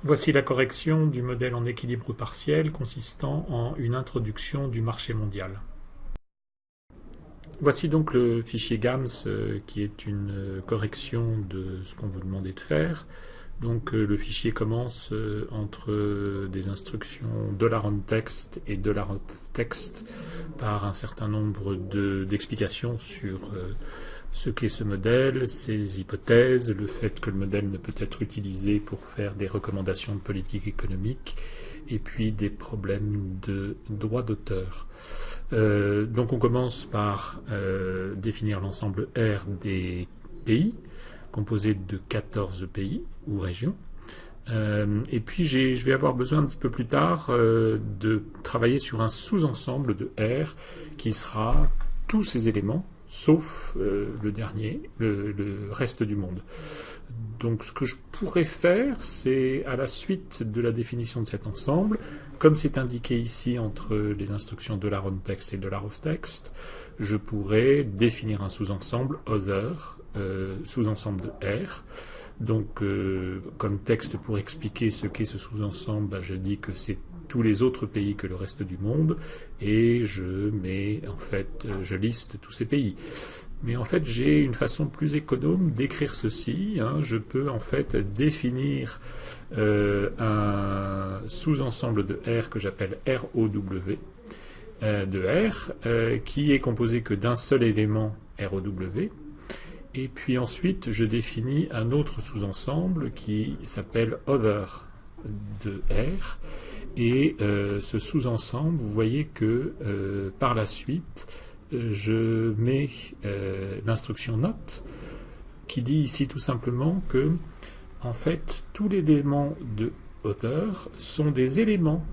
Voici la correction du modèle en équilibre partiel consistant en une introduction du marché mondial. Voici donc le fichier GAMS qui est une correction de ce qu'on vous demandait de faire. Donc le fichier commence entre des instructions $onText et $text par un certain nombre d'explications sur ce qu'est ce modèle, ses hypothèses, le fait que le modèle ne peut être utilisé pour faire des recommandations de politique économique, et puis des problèmes de droit d'auteur. Donc on commence par définir l'ensemble R des pays, composé de 14 pays ou régions. Et puis je vais avoir besoin un petit peu plus tard de travailler sur un sous-ensemble de R qui sera tous ces éléments, sauf le dernier, le reste du monde. Donc ce que je pourrais faire, c'est à la suite de la définition de cet ensemble, comme c'est indiqué ici entre les instructions $onText et $ofText, je pourrais définir un sous-ensemble other, sous-ensemble de R. Donc comme texte pour expliquer ce qu'est ce sous-ensemble, je dis que c'est tous les autres pays que le reste du monde, et je liste tous ces pays. Mais en fait, j'ai une façon plus économe d'écrire ceci. Je peux en fait définir un sous-ensemble de R que j'appelle ROW de R, qui est composé que d'un seul élément ROW. Et puis ensuite, je définis un autre sous-ensemble qui s'appelle Other de R. Et ce sous-ensemble, vous voyez que par la suite, je mets l'instruction note qui dit ici tout simplement que en fait tous les éléments de hauteur sont des éléments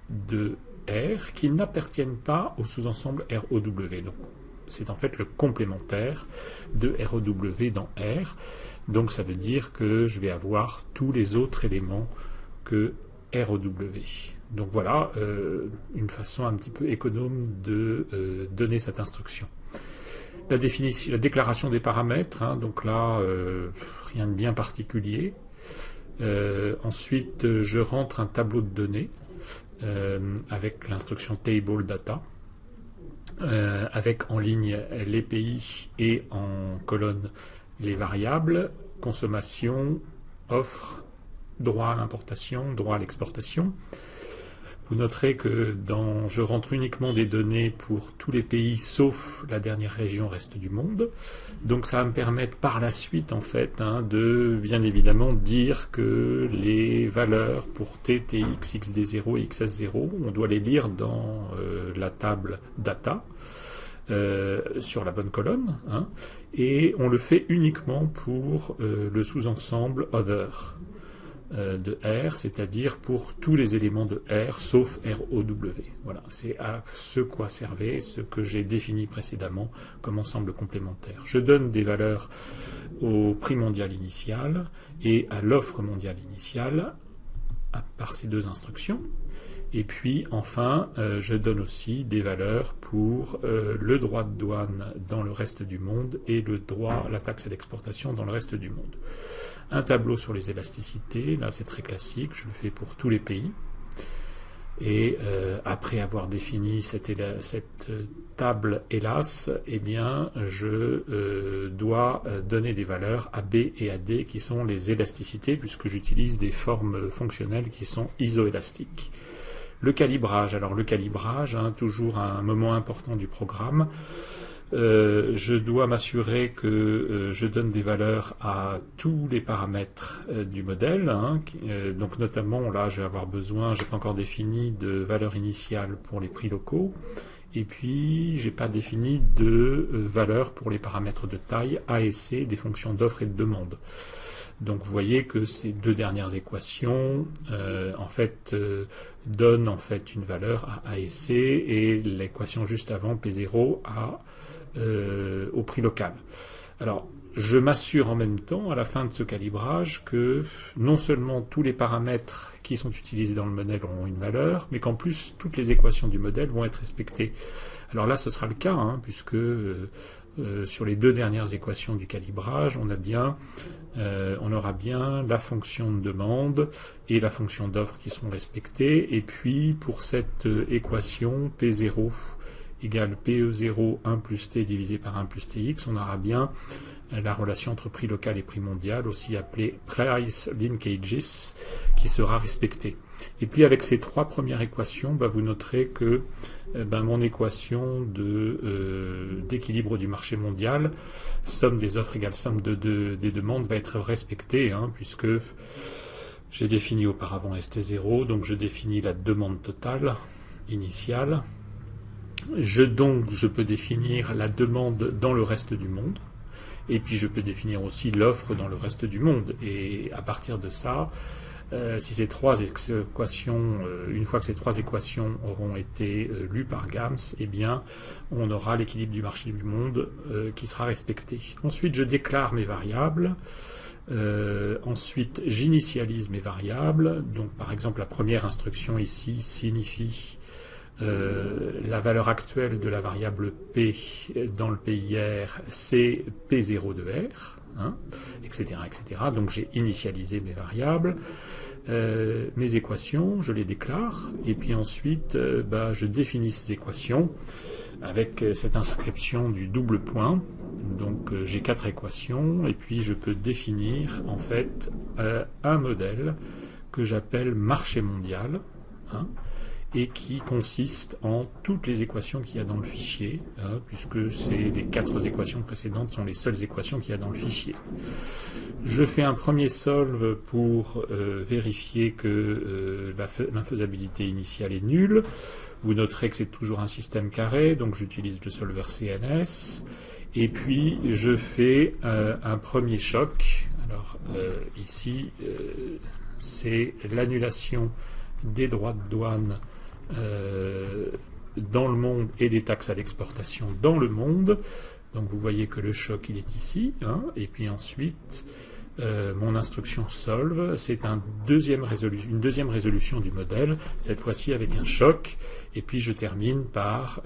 de R qui n'appartiennent pas au sous-ensemble ROW. Donc c'est en fait le complémentaire de ROW dans R. Donc ça veut dire que je vais avoir tous les autres éléments que ROW. Donc voilà une façon un petit peu économe de donner cette instruction. La déclaration des paramètres, donc là rien de bien particulier. Ensuite je rentre un tableau de données avec l'instruction table data, avec en ligne les pays et en colonne les variables, consommation, offre, droit à l'importation, droit à l'exportation. Vous noterez que je rentre uniquement des données pour tous les pays sauf la dernière région reste du monde. Donc ça va me permettre par la suite en fait de bien évidemment dire que les valeurs pour T, TX, XD0 et XS0, on doit les lire dans la table data sur la bonne colonne, et on le fait uniquement pour le sous-ensemble other de R, c'est-à-dire pour tous les éléments de R sauf ROW. Voilà, c'est à ce quoi servait ce que j'ai défini précédemment comme ensemble complémentaire. Je donne des valeurs au prix mondial initial et à l'offre mondiale initiale par ces deux instructions. Et puis enfin, je donne aussi des valeurs pour le droit de douane dans le reste du monde et la taxe à l'exportation dans le reste du monde. Un tableau sur les élasticités, là c'est très classique, je le fais pour tous les pays. Et après avoir défini cette table hélas, eh bien je dois donner des valeurs à B et à D qui sont les élasticités, puisque j'utilise des formes fonctionnelles qui sont isoélastiques. Le calibrage, toujours un moment important du programme. Je dois m'assurer que je donne des valeurs à tous les paramètres du modèle. Donc notamment, là, je vais avoir besoin, j'ai pas encore défini de valeur initiale pour les prix locaux. Et puis, j'ai pas défini de valeur pour les paramètres de taille A et C des fonctions d'offre et de demande. Donc vous voyez que ces deux dernières équations donnent en fait une valeur à A et C, et l'équation juste avant P0 au prix local. Alors je m'assure en même temps à la fin de ce calibrage que non seulement tous les paramètres qui sont utilisés dans le modèle auront une valeur, mais qu'en plus toutes les équations du modèle vont être respectées. Alors là ce sera le cas, puisque sur les deux dernières équations du calibrage, on aura bien la fonction de demande et la fonction d'offre qui seront respectées. Et puis, pour cette équation, P0 égale PE0 1 plus T divisé par 1 plus TX, on aura bien la relation entre prix local et prix mondial, aussi appelée Price Linkages, qui sera respectée. Et puis avec ces trois premières équations, vous noterez que mon équation d'équilibre du marché mondial, somme des offres égale somme des demandes, va être respectée, puisque j'ai défini auparavant ST0, donc je définis la demande totale initiale. Je peux définir la demande dans le reste du monde. Et puis je peux définir aussi l'offre dans le reste du monde. Et à partir de ça, si ces trois équations, une fois que ces trois équations auront été lues par Gams, on aura l'équilibre du marché du monde qui sera respecté. Ensuite, je déclare mes variables. Ensuite, j'initialise mes variables. Donc, par exemple, la première instruction ici signifie la valeur actuelle de la variable P dans le PIR, c'est P0 de R, etc., etc. Donc j'ai initialisé mes variables, mes équations, je les déclare, et puis ensuite je définis ces équations avec cette inscription du double point. Donc j'ai 4 équations, et puis je peux définir en fait un modèle que j'appelle marché mondial, et qui consiste en toutes les équations qu'il y a dans le fichier, puisque les 4 équations précédentes sont les seules équations qu'il y a dans le fichier. Je fais un premier solve pour vérifier que l'infaisabilité initiale est nulle. Vous noterez que c'est toujours un système carré, donc j'utilise le solver CNS. Et puis je fais un premier choc. Alors ici, c'est l'annulation des droits de douane dans le monde et des taxes à l'exportation dans le monde. Donc vous voyez que le choc il est ici, et puis ensuite mon instruction solve, c'est une deuxième résolution du modèle, cette fois-ci avec un choc, et puis je termine par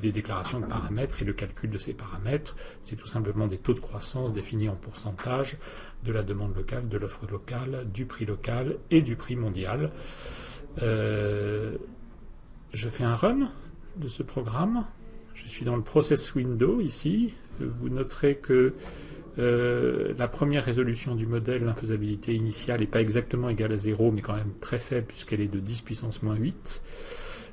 des déclarations de paramètres, et le calcul de ces paramètres, c'est tout simplement des taux de croissance définis en pourcentage de la demande locale, de l'offre locale, du prix local et du prix mondial. Je fais un run de ce programme. Je suis dans le process window ici. Vous noterez que la première résolution du modèle, l'infaisabilité initiale, n'est pas exactement égale à 0, mais quand même très faible puisqu'elle est de 10 puissance moins 8.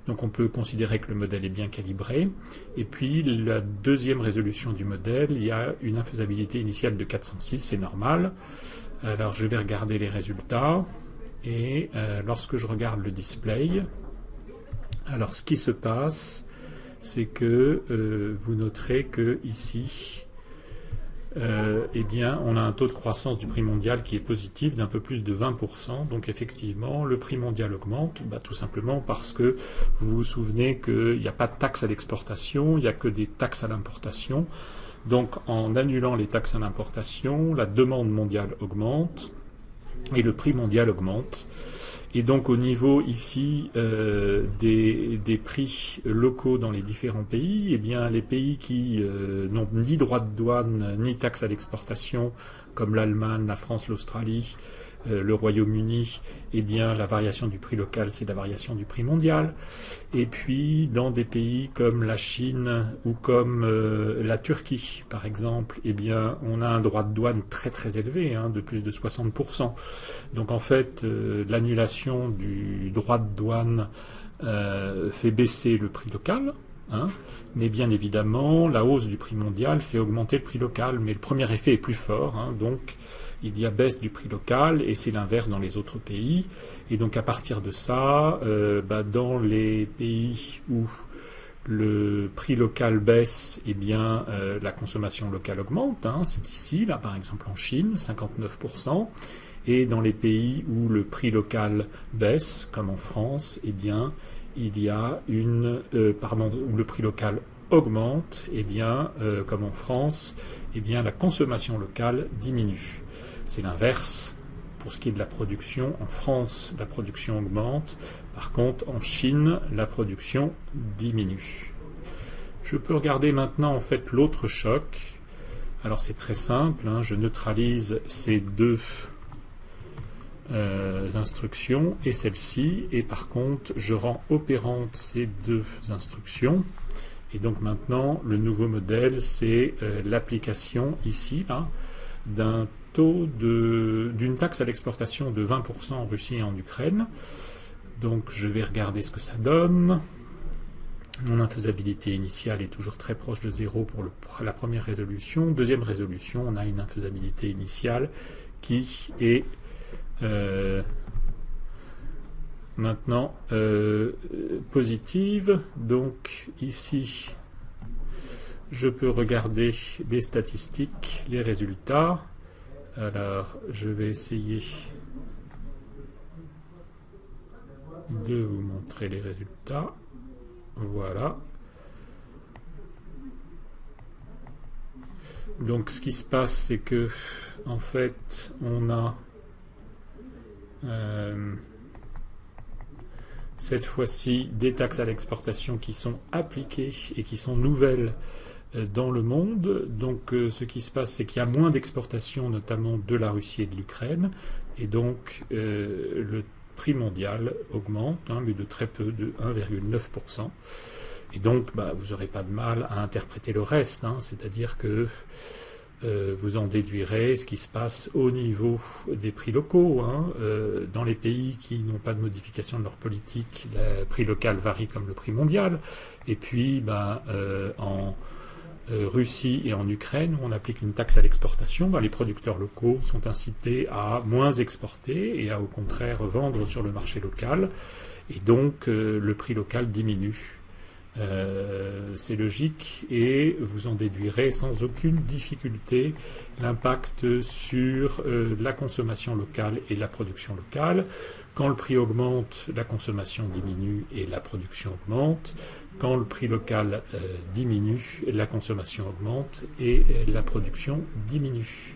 Donc on peut considérer que le modèle est bien calibré. Et puis la deuxième résolution du modèle, il y a une infaisabilité initiale de 406, c'est normal. Alors je vais regarder les résultats. Et lorsque je regarde le display, alors ce qui se passe, c'est que vous noterez que ici, on a un taux de croissance du prix mondial qui est positif d'un peu plus de 20%. Donc effectivement, le prix mondial augmente, tout simplement parce que vous vous souvenez qu'il n'y a pas de taxe à l'exportation, il n'y a que des taxes à l'importation. Donc en annulant les taxes à l'importation, la demande mondiale augmente et le prix mondial augmente. Et donc au niveau ici des prix locaux dans les différents pays, les pays qui n'ont ni droit de douane ni taxe à l'exportation, comme l'Allemagne, la France, l'Australie, le Royaume-Uni, la variation du prix local, c'est la variation du prix mondial. Et puis dans des pays comme la Chine ou comme la Turquie, par exemple, on a un droit de douane très très élevé, de plus de 60%. Donc en fait, l'annulation du droit de douane fait baisser le prix local, mais bien évidemment, la hausse du prix mondial fait augmenter le prix local, mais le premier effet est plus fort, donc il y a baisse du prix local, et c'est l'inverse dans les autres pays. Et donc à partir de ça, dans les pays où le prix local baisse, la consommation locale augmente, c'est ici, là par exemple en Chine, 59%. Et dans les pays où le prix local baisse, comme en France, il y a où le prix local augmente, comme en France, la consommation locale diminue. C'est l'inverse pour ce qui est de la production. En France, la production augmente. Par contre, en Chine, la production diminue. Je Je peux regarder maintenant en fait l'autre choc. Alors c'est très simple, hein, je neutralise ces deux instructions et celle-ci, et par contre je rends opérantes ces deux instructions. Et donc maintenant le nouveau modèle c'est l'application ici là, d'un taux d'une taxe à l'exportation de 20% en Russie et en Ukraine. Donc je vais regarder ce que ça donne. Mon infaisabilité initiale est toujours très proche de 0 pour la première résolution. Deuxième résolution, on a une infaisabilité initiale qui est maintenant positive. Donc ici, je peux regarder les statistiques, les résultats. Alors, je vais essayer de vous montrer les résultats. Voilà. Donc, ce qui se passe, c'est que, en fait, on a cette fois-ci des taxes à l'exportation qui sont appliquées et qui sont nouvelles dans le monde. Donc ce qui se passe, c'est qu'il y a moins d'exportations, notamment de la Russie et de l'Ukraine, et donc le prix mondial augmente, hein, mais de très peu, de 1,9%. Et donc vous n'aurez pas de mal à interpréter le reste, hein, c'est-à-dire que vous en déduirez ce qui se passe au niveau des prix locaux. Hein. Dans les pays qui n'ont pas de modification de leur politique, le prix local varie comme le prix mondial. Et puis, en Russie et en Ukraine, où on applique une taxe à l'exportation, les producteurs locaux sont incités à moins exporter et à au contraire vendre sur le marché local. Et donc, le prix local diminue. C'est logique et vous en déduirez sans aucune difficulté l'impact sur la consommation locale et la production locale. Quand le prix augmente, la consommation diminue et la production augmente. Quand le prix local diminue, la consommation augmente et la production diminue.